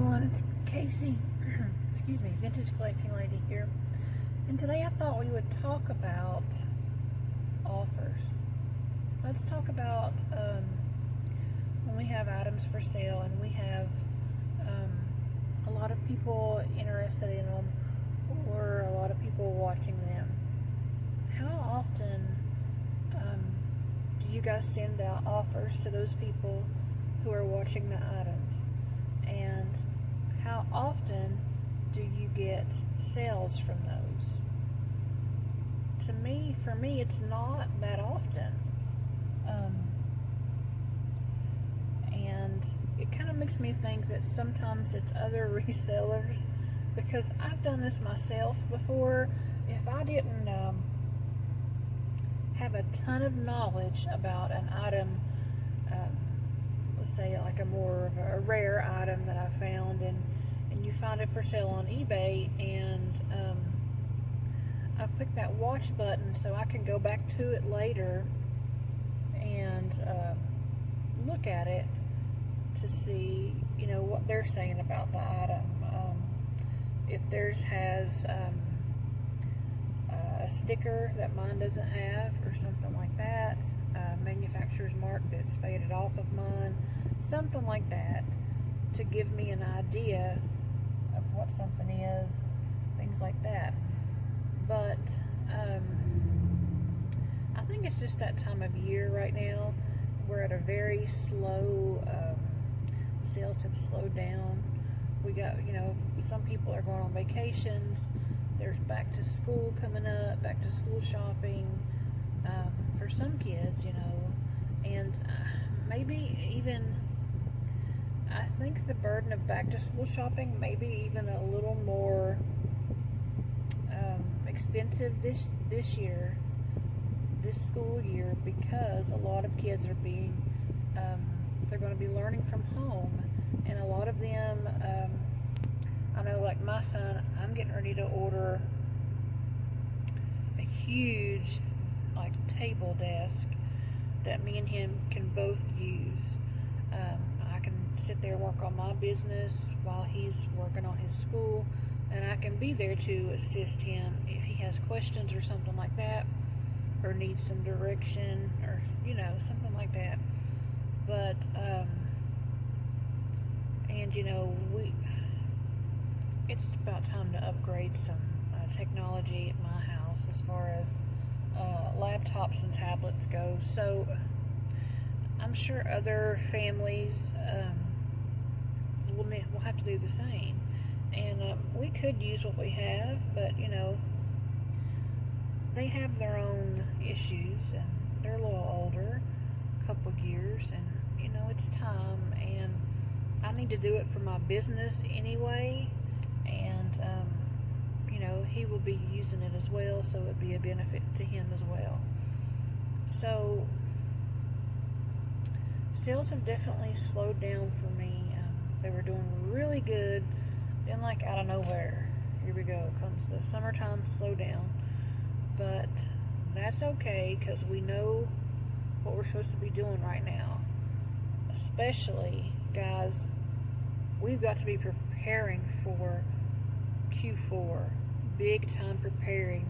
everyone, it's Casey, excuse me, Vintage Collecting Lady here. And today I thought we would talk about offers. Let's talk about when we have items for sale and we have a lot of people interested in them or a lot of people watching them. How often do you guys send out offers to those people who are watching the items? And how often do you get sales from those? For me, it's not that often. And it kind of makes me think that sometimes it's other resellers, because I've done this myself before. If I didn't have a ton of knowledge about an item, let's say like a more of a rare item that I found, and you find it for sale on eBay, and I'll click that watch button so I can go back to it later and look at it to see, what they're saying about the item. If theirs has a sticker that mine doesn't have or something like that, manufacturer's mark that's faded off of mine, something like that, to give me an idea of what something is, things like that. But I think it's just that time of year right now. We're at a very slow, sales have slowed down. We got, some people are going on vacations. There's back to school coming up, back to school shopping for some kids, and maybe even, I think the burden of back to school shopping may be even a little more expensive this year, this school year, because a lot of kids are they're going to be learning from home, and a lot of them, I know, like my son, I'm getting ready to order a huge table desk that me and him can both use. I can sit there and work on my business while he's working on his school, and I can be there to assist him if he has questions or something like that, or needs some direction, or something like that. But it's about time to upgrade some technology at my house as far as laptops and tablets go. So I'm sure other families will have to do the same. And we could use what we have, but they have their own issues, and they're a little older, a couple years, and it's time, and I need to do it for my business anyway, and he will be using it as well, so it'd be a benefit to him as well. So sales have definitely slowed down for me. They were doing really good, then out of nowhere, here we go, comes the summertime slowdown. But that's okay, because we know what we're supposed to be doing right now. Especially, guys, we've got to be preparing for Q4, big time preparing.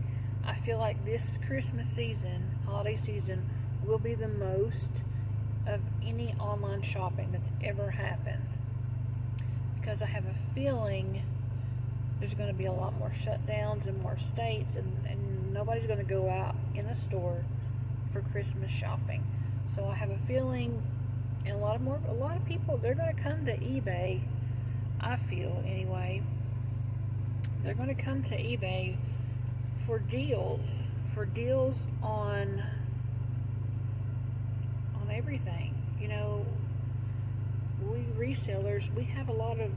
I feel like this Christmas season, holiday season, will be the most of any online shopping that's ever happened, because I have a feeling there's going to be a lot more shutdowns in more states, and nobody's going to go out in a store for Christmas shopping. So I have a feeling, and a lot of people, they're going to come to eBay. I feel anyway, they're going to come to eBay for deals on everything. We resellers, we have a lot of,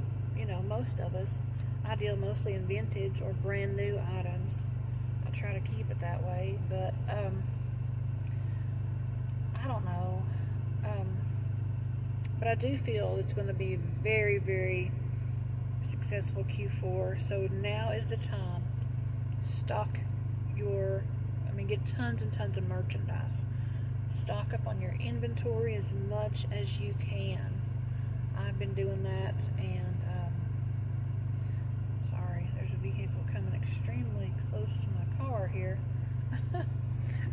most of us, I deal mostly in vintage or brand new items. I try to keep it that way, but I don't know. But I do feel it's going to be a very, very successful Q4. So now is the time. Stock get tons and tons of merchandise. Stock up on your inventory as much as you can. I've been doing that, and There's a vehicle coming extremely close to my car here.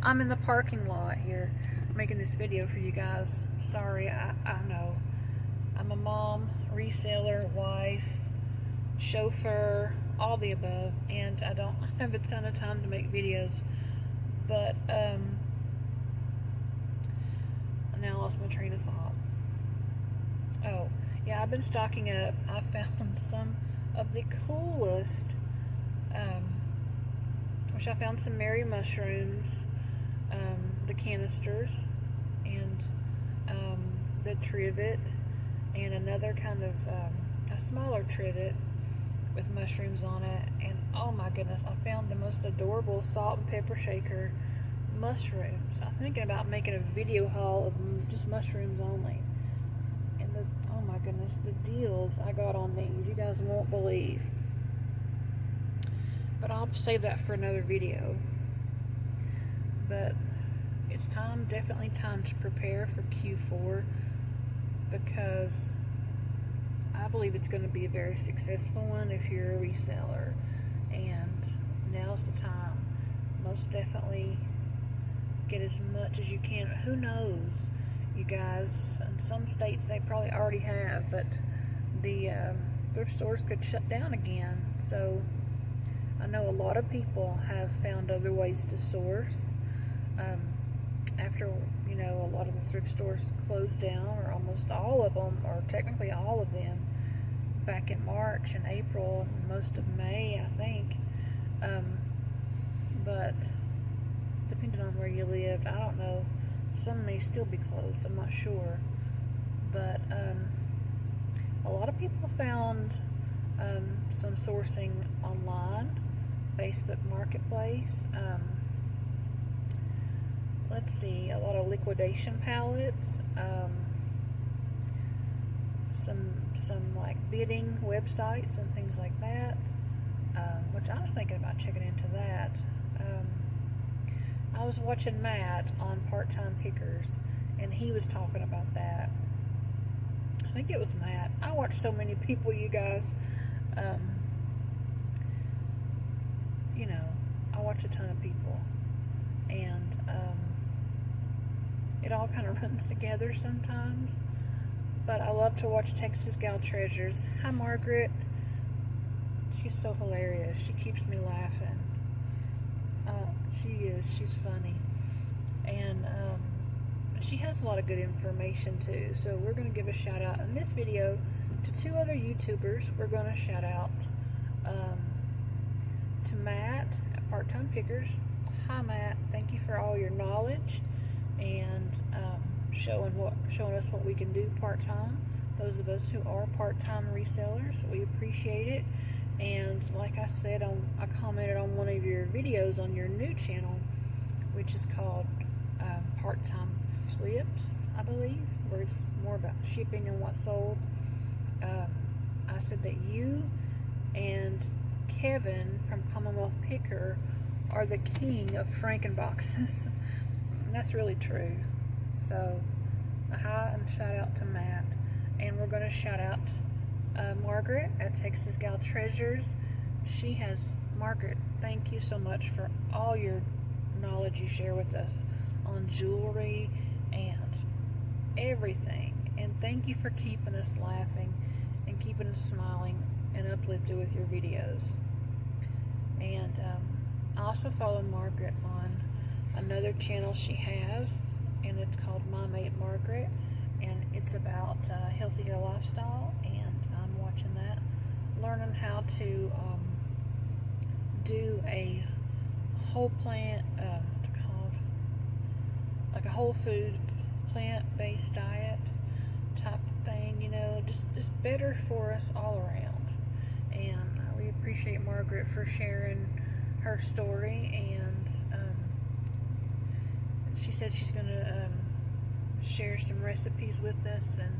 I'm in the parking lot here making this video for you guys. Sorry, I know. I'm a mom, reseller, wife, chauffeur, all the above, and I don't have a ton of time to make videos. But I now lost my train of thought. Oh, yeah, I've been stocking up. I found some of the coolest, which I found some Mary mushrooms, the canisters, and the trivet, and another kind of a smaller trivet with mushrooms on it. And oh my goodness, I found the most adorable salt and pepper shaker mushrooms. I was thinking about making a video haul of just mushrooms only. And oh my goodness, the deals I got on these, you guys won't believe. But I'll save that for another video. But it's time, definitely time to prepare for Q4, because I believe it's going to be a very successful one if you're a reseller, and now's the time. Most definitely get as much as you can. Who knows, you guys, in some states they probably already have, but the thrift stores could shut down again. So I know a lot of people have found other ways to source after, you know, a lot of the thrift stores closed down, or almost all of them, or technically all of them, back in March and April, and most of May, I think. But depending on where you lived, I don't know, some may still be closed, I'm not sure. But a lot of people found some sourcing online, Facebook Marketplace. Let's see, a lot of liquidation pallets, some like bidding websites and things like that, which I was thinking about checking into that. I was watching Matt on Part-Time Pickers, and he was talking about that. I think it was Matt. I watch so many people, you guys. You know, I watch a ton of people, and it all kind of runs together sometimes. But I love to watch Texas Gal Treasures. Hi, Margaret. She's so hilarious. She keeps me laughing. She is. She's funny. And she has a lot of good information too. So we're going to give a shout out in this video to two other YouTubers. We're going to shout out to Matt at Part-Time Pickers. Hi, Matt. Thank you for all your knowledge and showing us what we can do part-time. Those of us who are part-time resellers, we appreciate it. And like I said, I commented on one of your videos on your new channel, which is called Part-Time Flips, I believe, where it's more about shipping and what's sold. I said that you and Kevin from Commonwealth Picker are the king of Frankenboxes. And that's really true. So a hi and shout out to Matt. And we're going to shout out Margaret at Texas Gal Treasures. Margaret, thank you so much for all your knowledge you share with us on jewelry and everything. And thank you for keeping us laughing and keeping us smiling and uplifted with your videos. And I also follow Margaret on another channel she has, and it's called My Mate Margaret, and it's about healthier lifestyle. And I'm watching that, learning how to do a whole plant, what's it called, like a whole food plant-based diet type of thing, you know, just better for us all around. And we appreciate Margaret for sharing her story, and she said she's going to share some recipes with us, and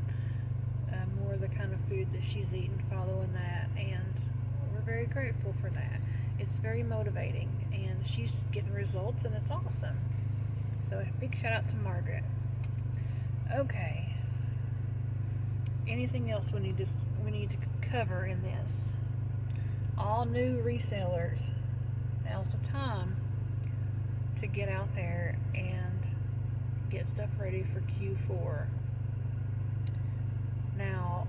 more of the kind of food that she's eating following that, and we're very grateful for that. It's very motivating, and she's getting results, and it's awesome. So a big shout out to Margaret. Okay, anything else we need to cover in this? all new resellers, now's the time to get out there and get stuff ready for Q4. Now,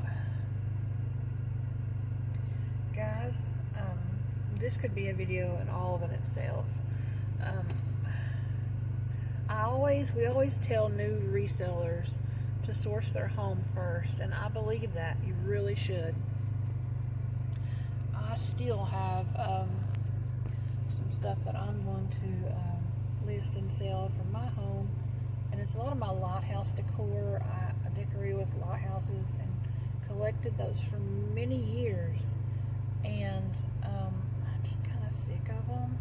guys, this could be a video in all of it itself. We always tell new resellers to source their home first, and I believe that you really should. I still have some stuff that I'm going to list and sell from my home, and it's a lot of my lighthouse decor. I decorate with lighthouses and collected those for many years, and I'm just kind of sick of them.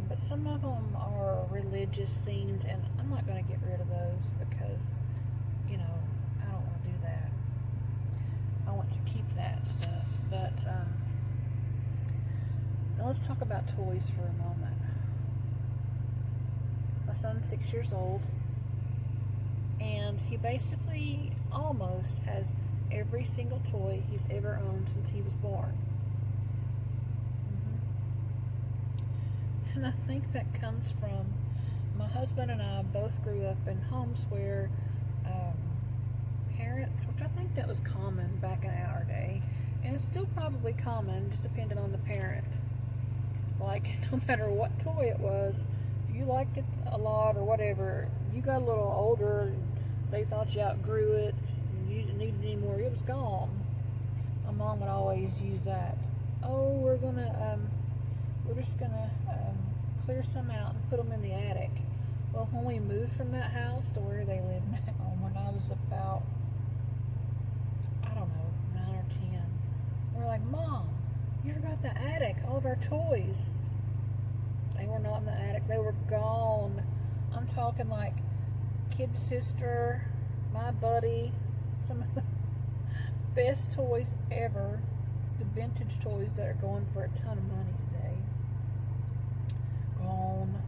But some of them are religious themed, and I'm not going to get rid of those because, you know, I don't want to do that. I want to keep that stuff. But now let's talk about toys for a moment. My son's 6 years old, and he basically almost has every single toy he's ever owned since he was born. And I think that comes from my husband and I both grew up in homes where parents, which I think that was common back in our day, and it's still probably common, just depending on the parent. Like, no matter what toy it was, if you liked it a lot or whatever, you got a little older, they thought you outgrew it, and you didn't need it anymore, it was gone. My mom would always use that. Oh, we're just gonna clear some out and put them in the attic. Well, when we moved from that house to where they live now, when I was about, I don't know, 9 or 10, we're like, Mom, you forgot the attic, all of our toys. They were not in the attic, they were gone. I'm talking like Kid Sister, My Buddy, some of the best toys ever, the vintage toys that are going for a ton of money today. Gone.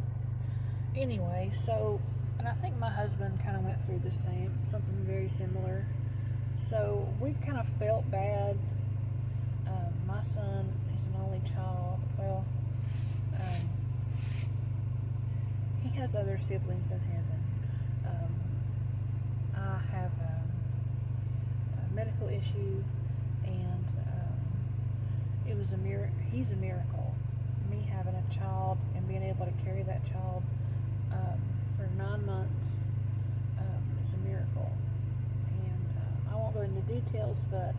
Anyway, so, and I think my husband kind of went through the same, something very similar. So we've kind of felt bad. My son, he's an only child. Well, he has other siblings in heaven. I have a medical issue, and it was he's a miracle. Me having a child and being able to carry that child for 9 months is a miracle. And I won't go into details, but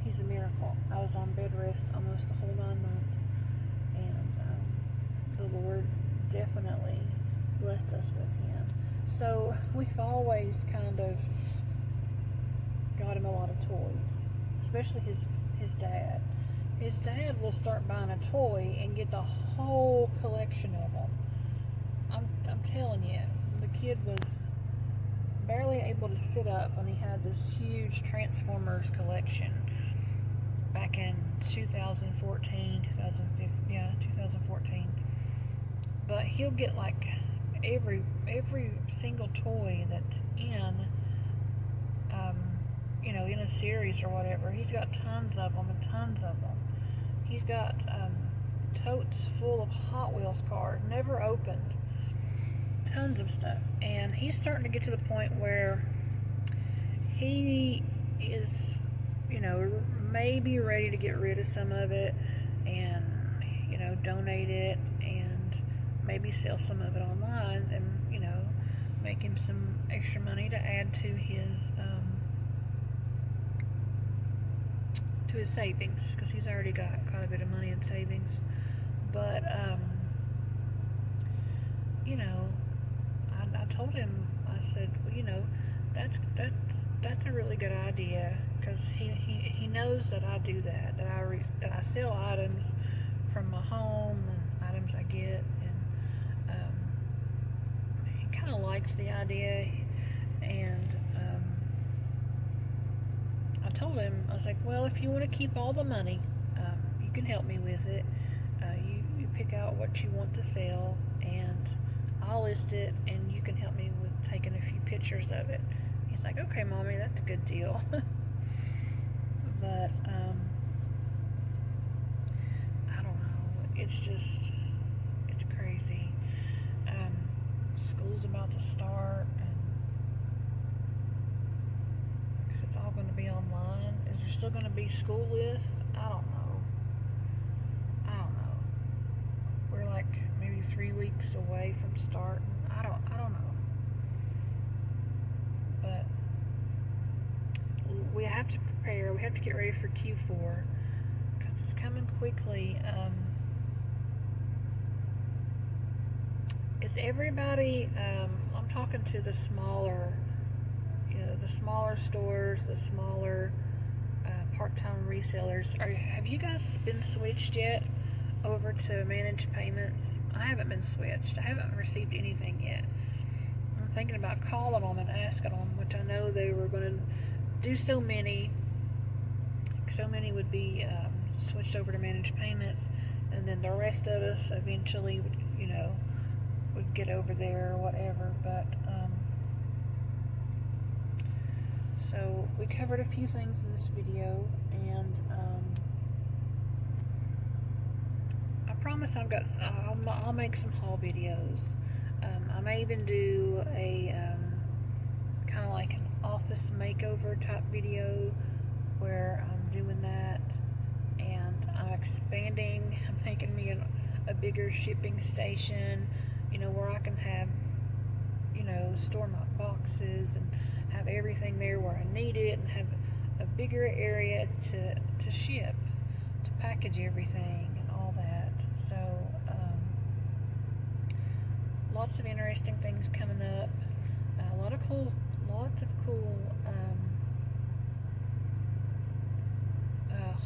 he's a miracle. I was on bed rest almost the whole 9 months, and the Lord definitely blessed us with him. So we've always kind of got him a lot of toys, especially his dad. His dad will start buying a toy and get the whole collection of them. I'm telling you, the kid was barely able to sit up when he had this huge Transformers collection back in 2014, 2014. But he'll get like every single toy that's in, in a series or whatever. He's got tons of them and tons of them. He's got totes full of Hot Wheels cars, never opened. Tons of stuff. And he's starting to get to the point where he is, maybe ready to get rid of some of it and, donate it and maybe sell some of it online and, make him some extra money to add to his savings, because he's already got quite a bit of money in savings. But I told him, I said, well, that's a really good idea, because he knows that I do that I sell items from my home and items I get, and he kind of likes the idea. And I told him, I was like, well, if you want to keep all the money, you can help me with it. You pick out what you want to sell, and I'll list it, and you can help me with taking a few pictures of it. He's like, okay, Mommy, that's a good deal. But, I told him, I was like, well, if you want to keep all the money, you can help me with it. You pick out what you want to sell, and I'll list it, and you can help me with taking a few pictures of it. He's like, okay, Mommy, that's a good deal. But, it's just, it's crazy. School's about to start, and because it's all going to be online. Is there still going to be school lists? I don't know. We're like maybe 3 weeks away from starting. I don't know. But we have to prepare. We have to get ready for Q4 because it's coming quickly. Is everybody? I'm talking to the smaller, the smaller stores, the smaller part-time resellers. Have you guys been switched yet over to managed payments? I haven't been switched. I haven't received anything yet. I'm thinking about calling them and asking them, which I know they were going to do so many. So many would be switched over to managed payments, and then the rest of us eventually would, would get over there or whatever. But so we covered a few things in this video, and I promise I'll make some haul videos. I may even do a kind of like an office makeover type video where I'm doing that, and I'm expanding. I'm making me a bigger shipping station, where I can have, store my boxes and have everything there where I need it, and have a bigger area to ship, to package everything and all that. So lots of interesting things coming up. Lots of cool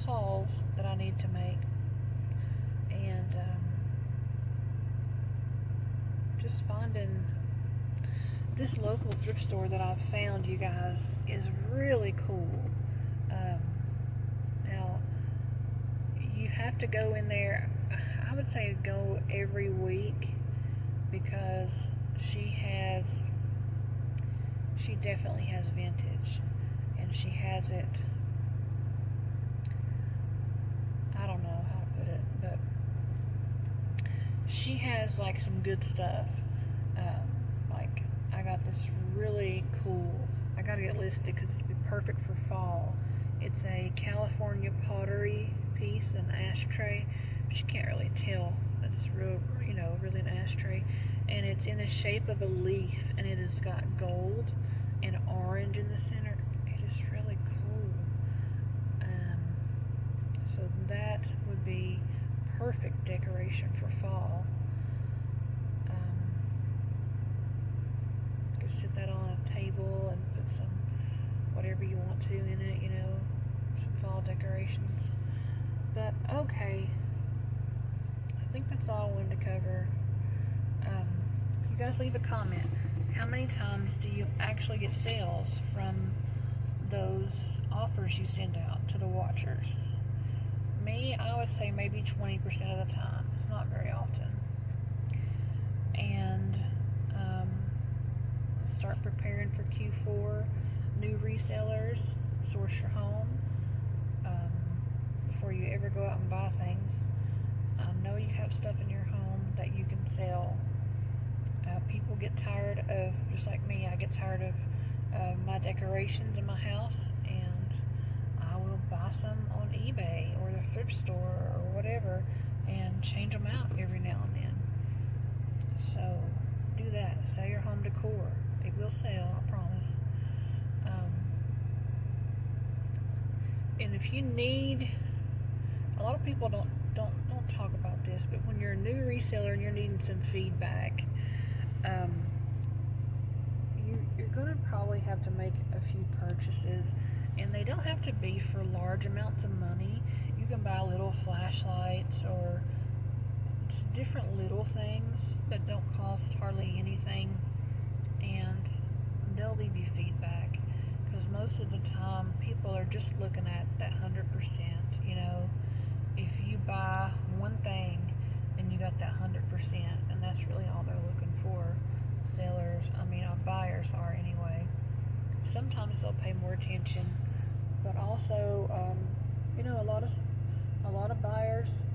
hauls that I need to make, and just finding this local thrift store that I've found, you guys, is really cool. Now you have to go in there. I would say go every week, because she definitely has vintage, and she has it, I don't know how to put it, but she has like some good stuff. Like I got this really cool, I gotta get listed because it's be perfect for fall. It's a California pottery piece, an ashtray, but you can't really tell that it's real, really an ashtray, and it's in the shape of a leaf, and it has got gold and orange in the center. It is really cool. So that would be perfect decoration for fall. You could sit that on a table and put some whatever you want to in it, some fall decorations. But okay, I think that's all I wanted to cover. You guys leave a comment. How many times do you actually get sales from those offers you send out to the watchers? Me, I would say maybe 20% of the time. It's not very often. And start preparing for Q4. New resellers, source your home before you ever go out and buy things. I know you have stuff in your home that you can sell. People get tired of, just like me, I get tired of my decorations in my house, and I will buy some on eBay or the thrift store or whatever and change them out every now and then. So do that. Sell your home decor. It will sell, I promise. And if you need, a lot of people don't talk about this, but when you're a new reseller and you're needing some feedback, you're going to probably have to make a few purchases, and they don't have to be for large amounts of money. You can buy little flashlights or just different little things that don't cost hardly anything, and they'll leave you feedback, because most of the time people are just looking at that 100%. If you buy one thing and you got that 100%, and that's really all they're looking for. Sellers, buyers are anyway. Sometimes they'll pay more attention, but also, a lot of buyers,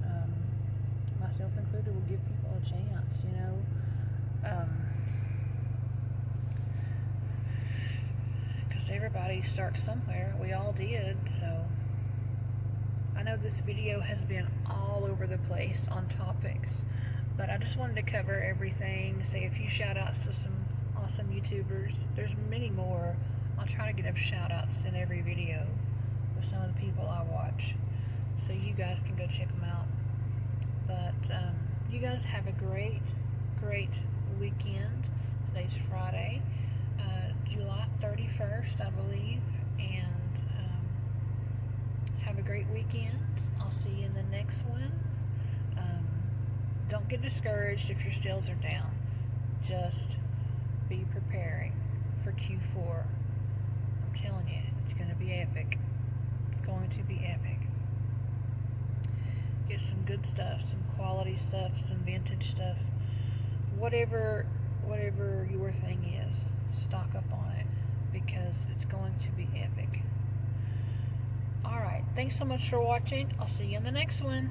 myself included, will give people a chance, you know. Because everybody starts somewhere. We all did, so I know this video has been all over the place on topics, but I just wanted to cover everything, say a few shout outs to some awesome YouTubers. There's many more. I'll try to get up shout outs in every video with some of the people I watch, so you guys can go check them out. But you guys have a great weekend. Today's Friday, July 31st, I believe, and have a great weekend. I'll see you in the next one. Don't get discouraged if your sales are down. Just be preparing for Q4. I'm telling you, it's going to be epic. It's going to be epic. Get some good stuff, some quality stuff, some vintage stuff. Whatever your thing is, stock up on it, because it's going to be epic. Alright, thanks so much for watching. I'll see you in the next one.